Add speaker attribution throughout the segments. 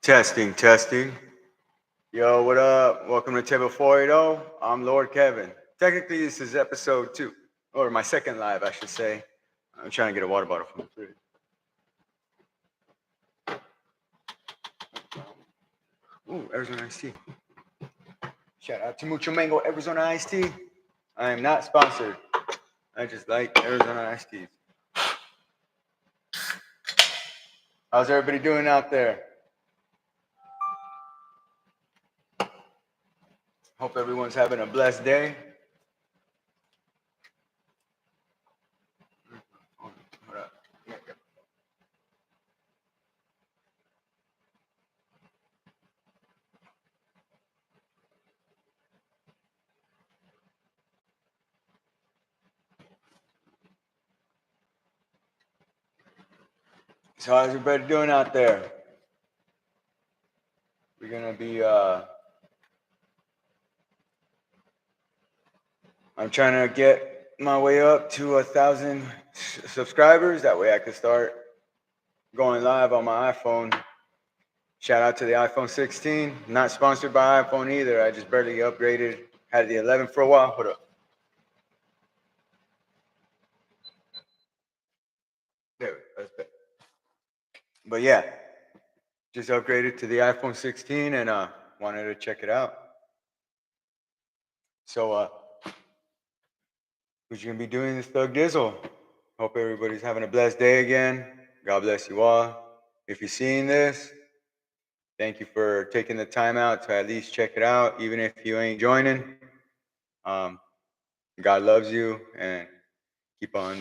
Speaker 1: Testing, testing. Yo, what up? Welcome to Table 480. I'm Lord Kevin. Technically, this is episode 2, or my second live, I should say. I'm trying to get a water bottle from the fridge. Ooh, Arizona iced tea. Shout out to Mucho Mango Arizona iced tea. I am not sponsored. I just like Arizona iced teas. How's everybody doing out there? Hope everyone's having a blessed day. Hold up. So how's everybody doing out there? We're gonna be I'm trying to get my way up to 1,000 subscribers. That way I can start going live on my iPhone. Shout out to the iPhone 16. Not sponsored by iPhone either. I just barely upgraded. Had the 11 for a while. Hold up. There, that's better. But yeah, just upgraded to the iPhone 16 and wanted to check it out. So who's gonna be doing this Thug Dizzle? Hope everybody's having a blessed day again. God bless you all. If you're seeing this, thank you for taking the time out to at least check it out, even if you ain't joining. Um, God loves you, and keep on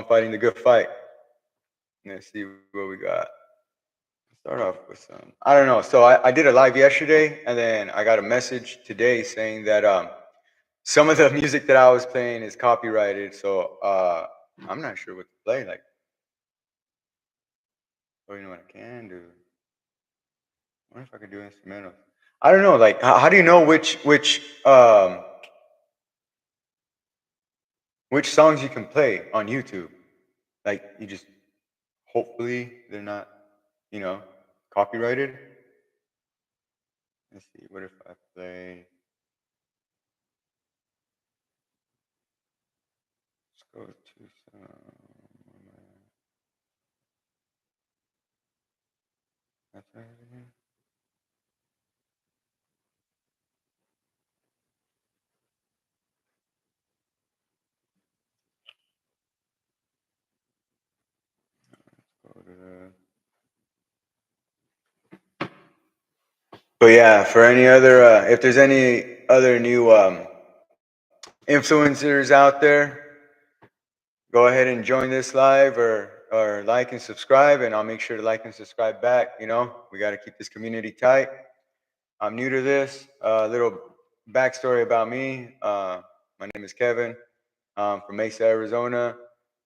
Speaker 1: fighting the good fight. Let's see what we got. Start off with some. I don't know. So I did a live yesterday, and then I got a message today saying that some of the music that I was playing is copyrighted. So I'm not sure what to play. Like, oh, you know what I can do? I wonder if I could do instrumental. I don't know. Like, how do you know which songs you can play on YouTube? Like, you just hopefully they're not, you know, copyrighted. Let's see. What if I play? Let's go to some. That's right here. Go to But yeah, for any other, if there's any other new influencers out there, go ahead and join this live or like and subscribe, and I'll make sure to like and subscribe back. You know, we got to keep this community tight. I'm new to this. A little backstory about me. My name is Kevin. I'm from Mesa, Arizona.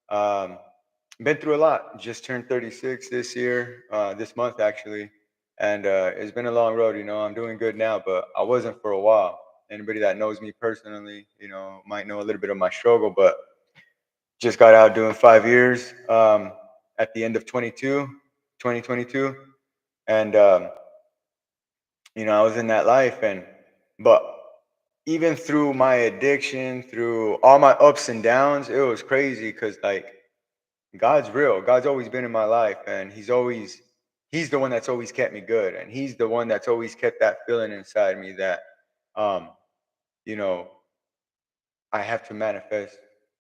Speaker 1: Um, been through a lot. Just turned 36 this year, this month actually, and it's been a long road. You know, I'm doing good now, but I wasn't for a while. Anybody that knows me personally, you know, might know a little bit of my struggle, but just got out doing 5 years at the end of 2022, and you know, I was in that life, and but even through my addiction, through all my ups and downs, it was crazy because like God's real. God's always been in my life, and He's the one that's always kept me good, and He's the one that's always kept that feeling inside me that, um, you know, I have to manifest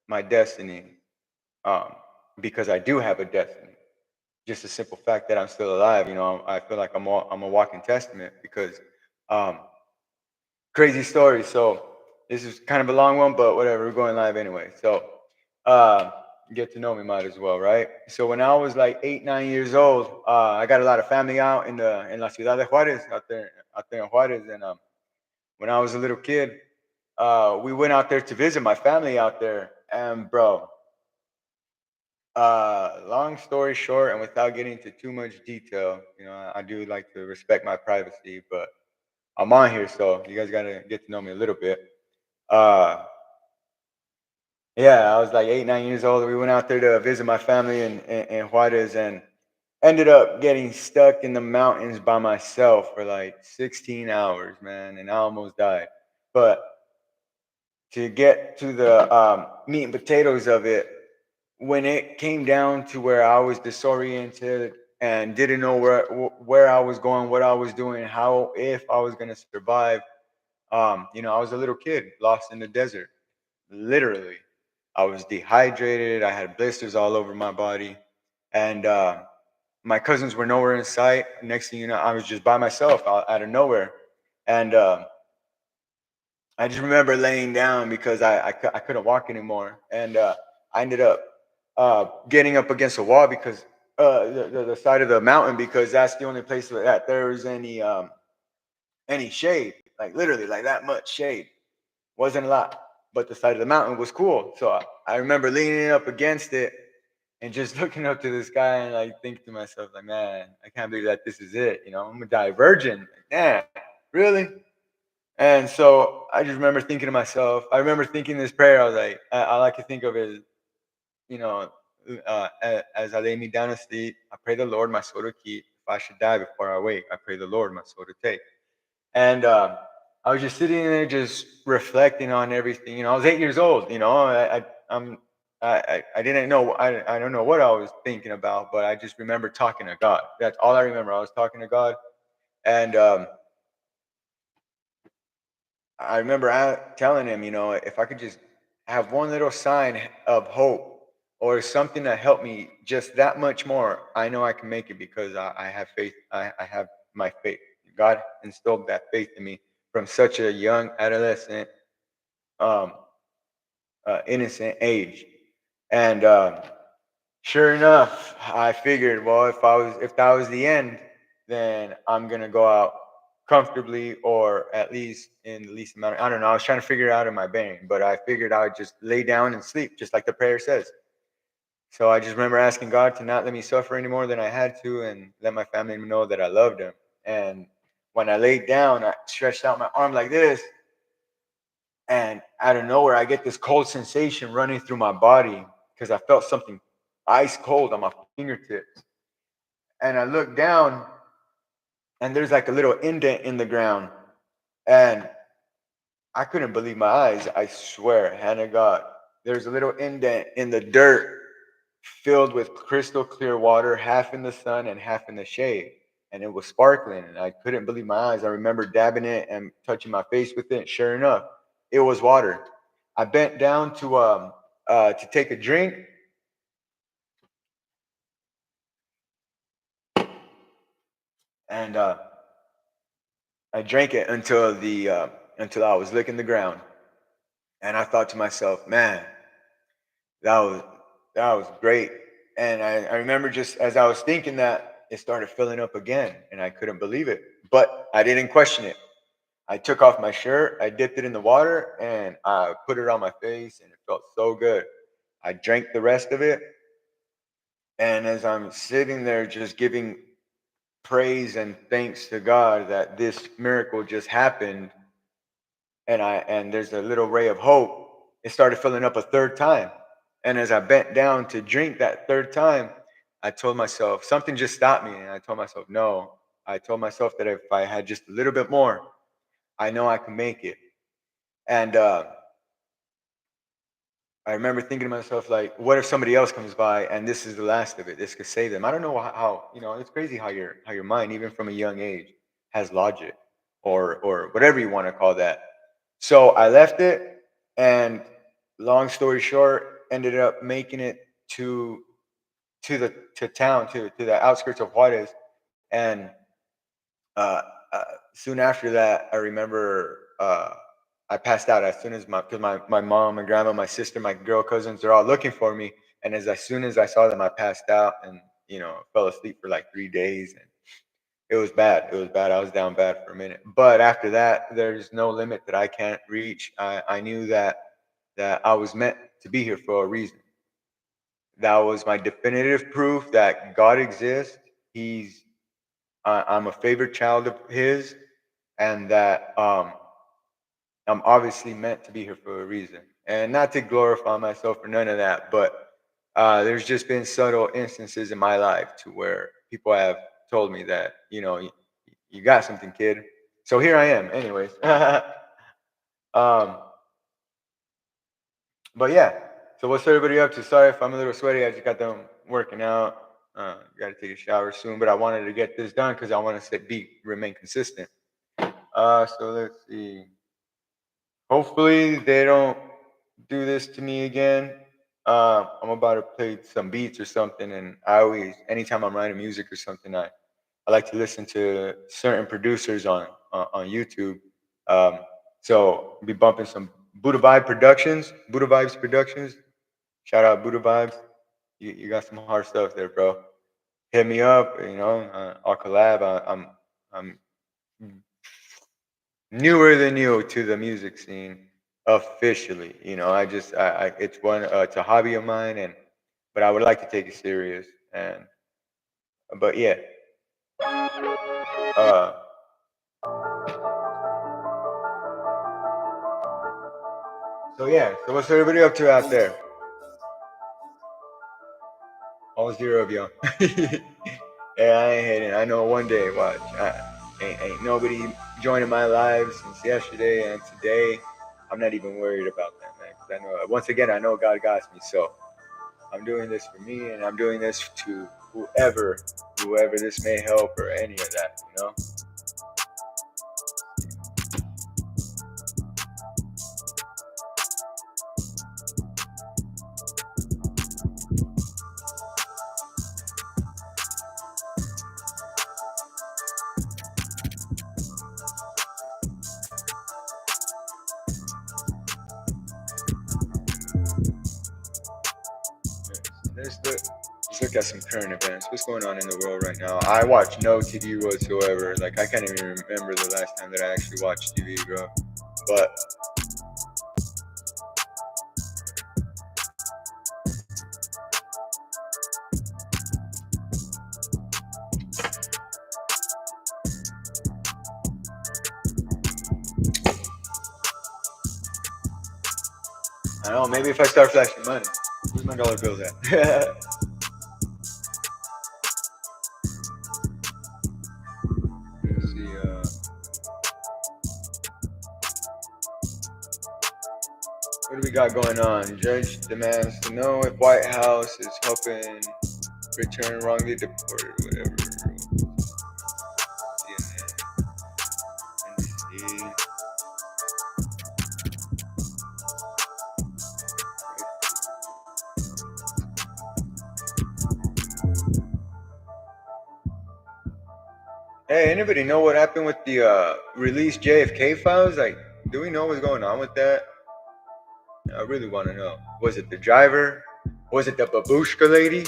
Speaker 1: my destiny, um, because I do have a destiny. Just the simple fact that I'm still alive, you know, I feel like I'm a walking testament because, um, crazy story. So this is kind of a long one, but whatever. We're going live anyway. So uh, get to know me might as well, right? So when I was like 8, 9 years old, I got a lot of family out in La Ciudad de Juarez, out there in Juarez, and when I was a little kid, we went out there to visit my family out there, and bro. Long story short, and without getting into too much detail, you know, I do like to respect my privacy, but I'm on here, so you guys gotta get to know me a little bit. Uh, yeah, I was like 8, 9 years old. We went out there to visit my family in Juarez, and ended up getting stuck in the mountains by myself for like 16 hours, man, and I almost died. But to get to the meat and potatoes of it, when it came down to where I was disoriented and didn't know where I was going, what I was doing, how if I was gonna survive, I was a little kid lost in the desert, literally. I was dehydrated. I had blisters all over my body, and my cousins were nowhere in sight. Next thing you know, I was just by myself out of nowhere, and I just remember laying down because I couldn't walk anymore, and I ended up getting up against a wall because the side of the mountain because that's the only place that there was any shade, like literally like that much shade. Wasn't a lot, but the side of the mountain was cool. So I remember leaning up against it and just looking up to the sky and like thinking to myself, like, man, I can't believe that this is it. I'm gonna die a virgin. Like, man, really? And so I just remember thinking to myself, I remember thinking this prayer. I was like, I like to think of it as, you know, as I lay me down to sleep, I pray the Lord my soul to keep. If I should die before I wake, I pray the Lord my soul to take. And I was just sitting there, just reflecting on everything. I was 8 years old. I didn't know. I don't know what I was thinking about, but I just remember talking to God. That's all I remember. I was talking to God, and I remember telling him, if I could just have one little sign of hope or something to help me just that much more, I know I can make it because I have faith. I have my faith. God instilled that faith in me from such a young adolescent, um, innocent age. And sure enough, I figured, well, if that was the end, then I'm gonna go out comfortably, or at least in the least amount. I don't know. I was trying to figure it out in my brain, but I figured I would just lay down and sleep, just like the prayer says. So I just remember asking God to not let me suffer any more than I had to, and let my family know that I loved them. And when I laid down, I stretched out my arm like this, and out of nowhere, I get this cold sensation running through my body because I felt something ice cold on my fingertips. And I look down, and there's like a little indent in the ground. And I couldn't believe my eyes. I swear, hand of God, there's a little indent in the dirt filled with crystal clear water, half in the sun and half in the shade. And it was sparkling, and I couldn't believe my eyes. I remember dabbing it and touching my face with it. Sure enough, it was water. I bent down to take a drink, and I drank it until I was licking the ground. And I thought to myself, man, that was that was great. And I remember just as I was thinking that, it started filling up again, and I couldn't believe it. But I didn't question it. I took off my shirt, I dipped it in the water, and I put it on my face, and it felt so good. I drank the rest of it, and as I'm sitting there just giving praise and thanks to God that this miracle just happened, and there's a little ray of hope, it started filling up a third time. And as I bent down to drink that third time, I told myself something just stopped me, and I told myself no. I told myself that if I had just a little bit more, I know I can make it. And I remember thinking to myself, like, what if somebody else comes by and this is the last of it? This could save them. I don't know how it's crazy how your mind, even from a young age, has logic, or whatever you want to call that. So I left it, and long story short, ended up making it to to town, to the outskirts of Juarez. And uh, uh, soon after that, I remember I passed out as soon as my mom, my grandma, my sister, my girl cousins, they're all looking for me. And as soon as I saw them, I passed out, and fell asleep for like 3 days. And it was bad. It was bad. I was down bad for a minute. But after that, there's no limit that I can't reach. I knew that I was meant to be here for a reason. That was my definitive proof that God exists. I'm a favorite child of His, and that I'm obviously meant to be here for a reason. And not to glorify myself or none of that, but there's just been subtle instances in my life to where people have told me that, you got something, kid. So here I am, anyways. um, but yeah. So what's everybody up to? Sorry if I'm a little sweaty. I just got done working out. Got to take a shower soon, but I wanted to get this done because I want to remain consistent. So let's see. Hopefully they don't do this to me again. I'm about to play some beats or something, and anytime I'm writing music or something, I like to listen to certain producers on YouTube. Um, so I'll be bumping some Buddha Vibes Productions. Shout out Buddha Vibes. You got some hard stuff there, bro. Hit me up. I'll collab. I'm newer than you to the music scene officially. It's it's a hobby of mine, but I would like to take it serious. But yeah. Uh, so yeah. So what's everybody up to out there? All zero of y'all. Yeah, I ain't hating. I know one day. Watch. Ain't nobody joining my live since yesterday and today. I'm not even worried about that, man. Because I know once again, I know God got me. So I'm doing this for me, and I'm doing this to whoever this may help or any of that. Let's look at some current events. What's going on in the world right now? I watch no TV whatsoever. Like I can't even remember the last time that I actually watched TV, bro. But I don't know. Maybe if I start flashing money, where's my dollar bills at? Let's see. What do we got going on? Judge demands to know if White House is helping return wrongly deported, whatever. CNN, NBC. Hey, anybody know what happened with the released JFK files? Like, do we know what's going on with that? I really want to know. Was it the driver? Was it the babushka lady?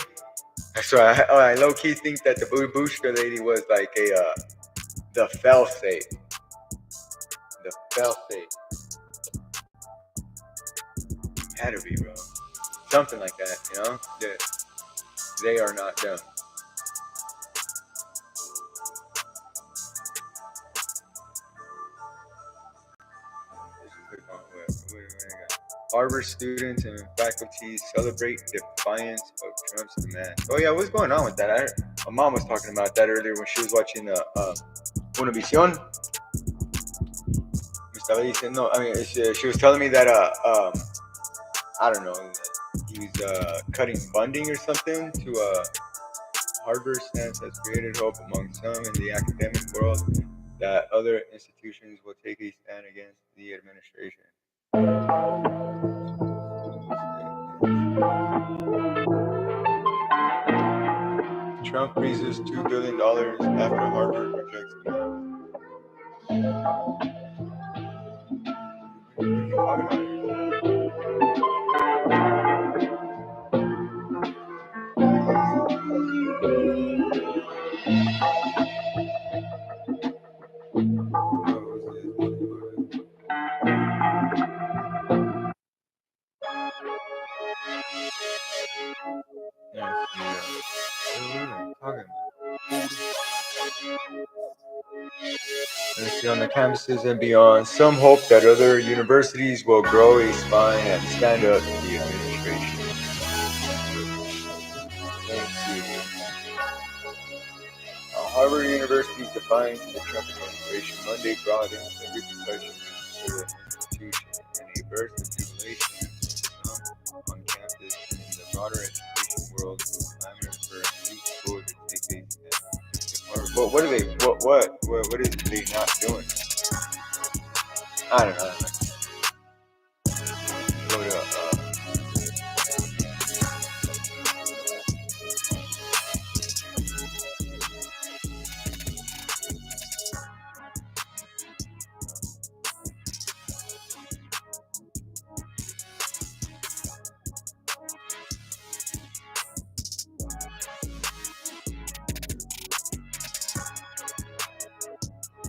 Speaker 1: So I low key think that the babushka lady was like the fail-safe. The fail-safe. Had to be, bro. Something like that, That they are not dumb. Harvard students and faculty celebrate defiance of Trump's demands. Oh yeah, what's going on with that? My mom was talking about that earlier when she was watching Univision. Me estaba diciendo, she was telling me that I don't know, he's cutting funding or something to Harvard stance has created hope among some in the academic world that other institutions will take a stand against the administration. Trump freezes $2 billion after Harvard rejects it. What are you talking about? On the campuses and beyond, some hope that other universities will grow a spine and stand up to the administration. Harvard University's defiance of the Trump administration Monday brought in some repercussions for the institution and a burst of jubilation among some on campus and in the broader education world who clamor for elite schools to take a Harvard. But what are they? What is they not doing? I don't know. Go to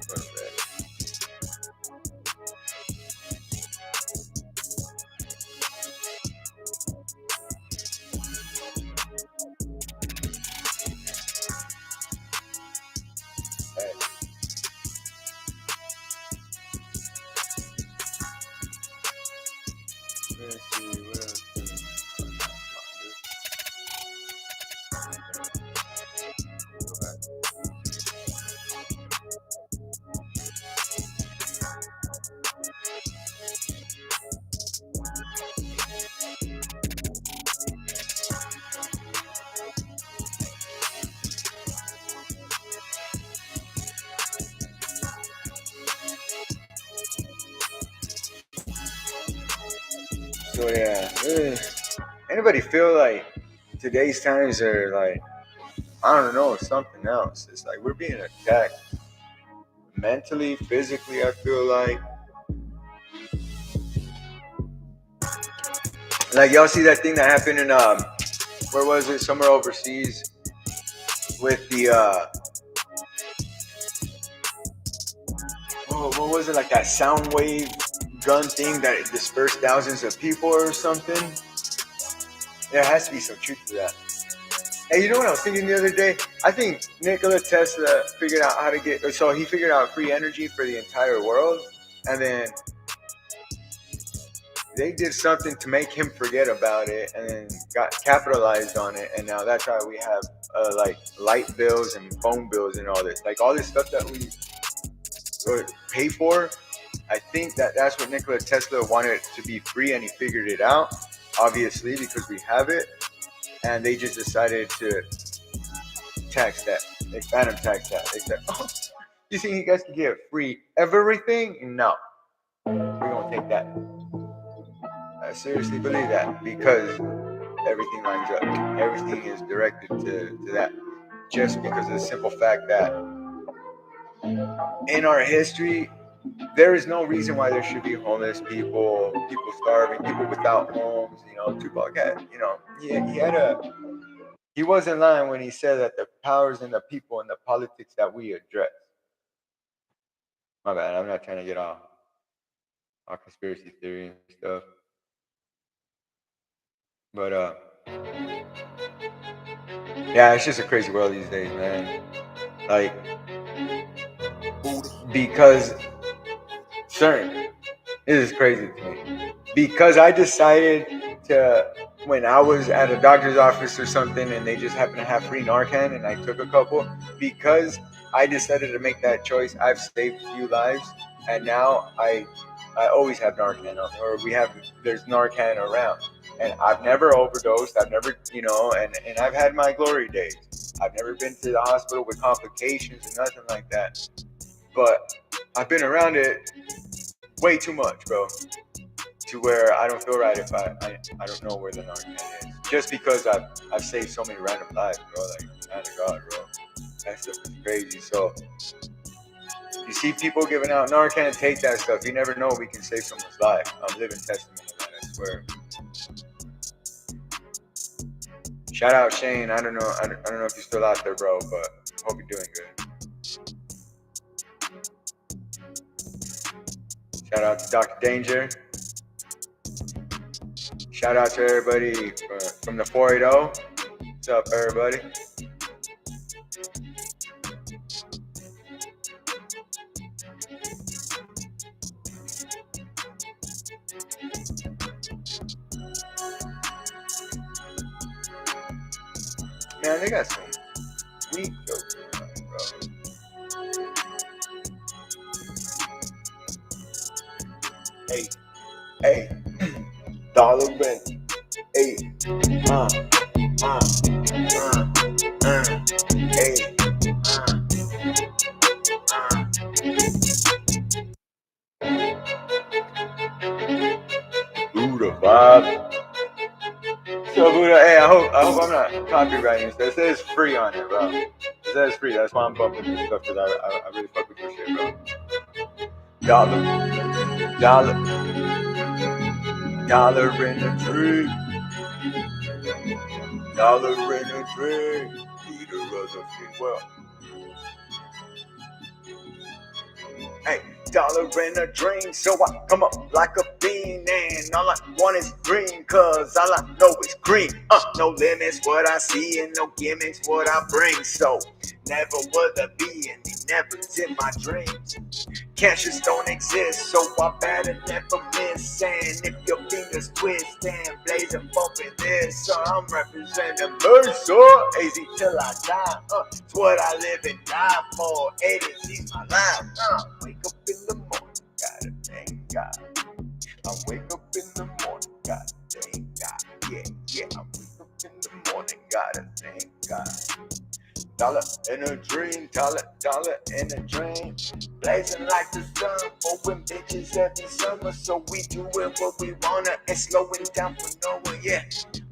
Speaker 1: what's that? Hey, let's see what else. So yeah, anybody feel like today's times are like, I don't know, something else? It's like we're being attacked mentally, physically. I feel like y'all see that thing that happened in where was it? Somewhere overseas with the what was it, like that sound wave gun thing that dispersed thousands of people or something? There has to be some truth to that. Hey, you know what I was thinking the other day? I think Nikola Tesla figured out how to so he figured out free energy for the entire world, and then they did something to make him forget about it, and then got capitalized on it, and now that's why we have like light bills and phone bills and all this, like all this stuff that we pay for. I think that's what Nikola Tesla wanted to be free, and he figured it out, obviously, because we have it, and they just decided to tax that. They phantom tax that. They said, "Oh, you think you guys can get free everything? No, we're gonna take that." I seriously believe that because everything lines up. Everything is directed to that. Just because of the simple fact that in our history, there is no reason why there should be homeless people, people starving, people without homes. You know, Tupac had, he wasn't lying when he said that the powers and the people and the politics that we address. My bad. I'm not trying to get off conspiracy theory and stuff, but yeah, it's just a crazy world these days, man. Like because certain this is crazy to me because I decided to when I was at a doctor's office or something and they just happened to have free Narcan and I took a couple because I decided to make that choice. I've saved a few lives and now I always have Narcan on, or there's Narcan around, and I've never overdosed. I've never and I've had my glory days. I've never been to the hospital with complications and nothing like that, but I've been around it way too much, bro, to where I don't feel right if I don't know where the Narcan is. Just because I've saved so many random lives, bro. Like, man of God, bro. That stuff is crazy. So you see people giving out Narcan, take that stuff. You never know, we can save someone's life. I'm living testament of that, I swear. Shout out Shane. I don't know if you're still out there, bro, but hope you're doing good. Shout out to Dr. Danger. Shout out to everybody from the 480. What's up, everybody? Man, they got some weak jokes, bro. Hey, dollar rent. Hey, hey, Buddha vibe. So Buddha, hey, I hope I'm not copywriting this. It says free on it, bro. It says free. That's why I'm bumping this stuff because I really fuck with your shit, bro. Dollar in a tree. Dollar in a tree. Eater of the free world. Hey, dollar in a dream, so I come up like a bean, and all I want is green, cause all I know is green. No limits, what I see, and no gimmicks, what I bring. So never will there be any nevers in my dreams. Cashes don't exist, so I better never miss. And if your fingers twist and blaze and bumping this, so I'm representing Mercer, AZ till I die. It's what I live and die for. 80s, he's my life. Wake up in the morning, gotta thank God. I wake up in the morning, gotta thank God. Yeah, I wake up in the morning, gotta thank God. Dollar in a dream, dollar in a dream. Blazing like the sun, open bitches every summer. So we doing what we wanna and slowing down for no one, yeah.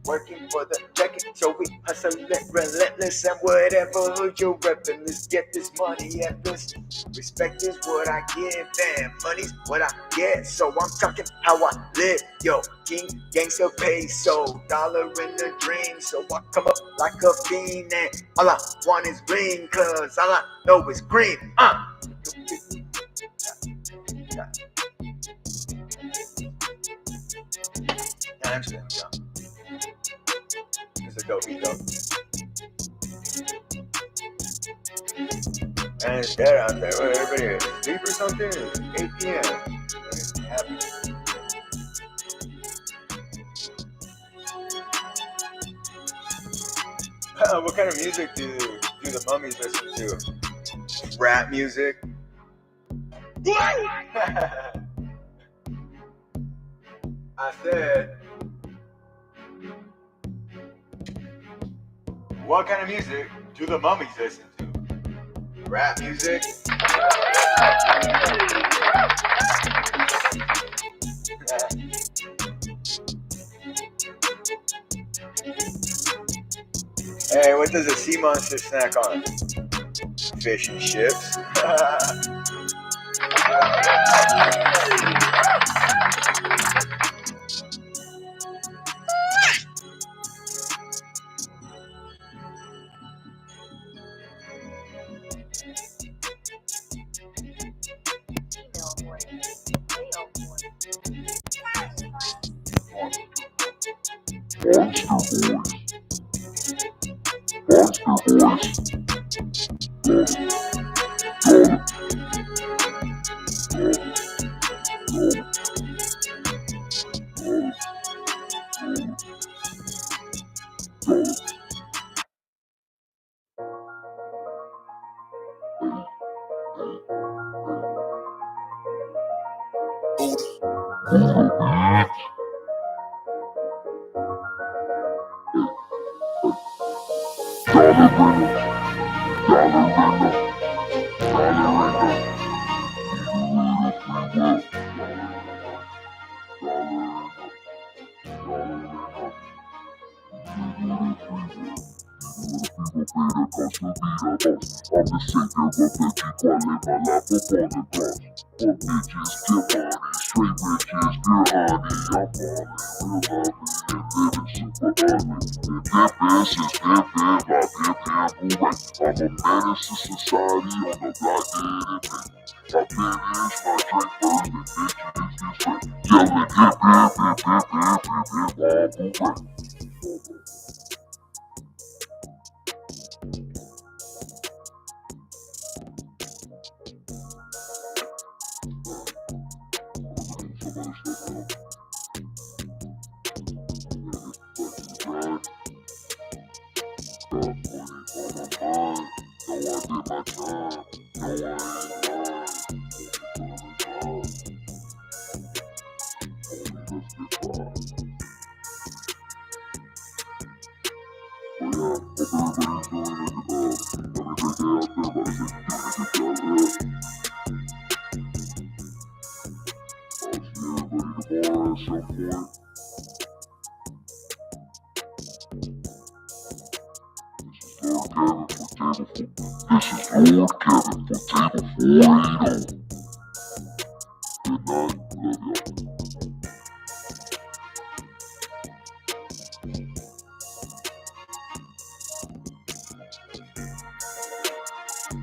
Speaker 1: Working for the check it, so we hustling relentless. And whatever hood you're reppin', let's get this money at this. Respect is what I give, and money's what I get. So I'm talking how I live, yo. King, gangsta peso, dollar in the dream. So I come up like a fiend, and all I want is green, cause all I know is green. I'm slim, yo. It's a dope beat, though. And it's dead out there. What, everybody asleep or something? It's 8 p.m. It's happy. What kind of music do the mummies listen to? Rap music? I said, what kind of music do the mummies listen to? Rap music? Hey, what does a sea monster snack on? Fish and chips?
Speaker 2: This is Lord Kevin for Table 480.